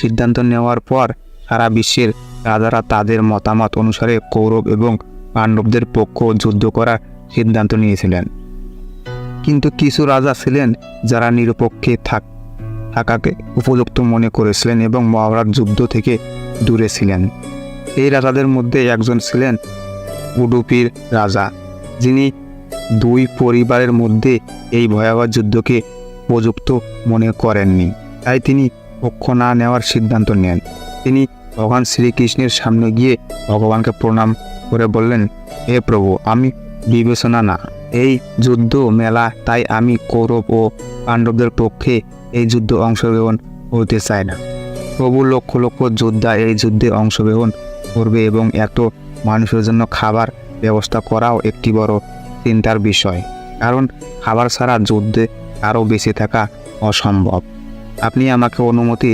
সিদ্ধান্ত নেওয়ার পর সারা বিশ্বের রাজারা তাদের মতামত অনুসারে কৌরব এবং পাণ্ডবদের পক্ষ যুদ্ধ করার সিদ্ধান্ত নিয়েছিলেন। কিন্তু কিছু রাজা ছিলেন যারা নিরপেক্ষে থাকাকে উপযুক্ত মনে করেছিলেন এবং মহাভারত যুদ্ধ থেকে দূরে ছিলেন। এই রাজাদের মধ্যে একজন ছিলেন উডুপির রাজা, যিনি দুই পরিবারের মধ্যে এই ভয়াবহ যুদ্ধকে উপযুক্ত মনে করেননি। তাই তিনি পক্ষ না নেওয়ার সিদ্ধান্ত নেন। তিনি ভগবান শ্রীকৃষ্ণের সামনে গিয়ে ভগবানকে প্রণাম করে বললেন, হে প্রভু, আমি বিবেচনা না এই যুদ্ধ মেলা, তাই আমি কৌরব ও পাণ্ডবদের পক্ষে এই যুদ্ধে অংশগ্রহণ করতে চাই না। প্রভু, লক্ষ লক্ষ যোদ্ধা এই যুদ্ধে অংশগ্রহণ করবে এবং এত মানুষের জন্য খাবার ব্যবস্থা করাও একটি বড় চিন্তার বিষয়, কারণ খাবার ছাড়া যুদ্ধে আরও বেঁচে থাকা অসম্ভব। আপনি আমাকে অনুমতি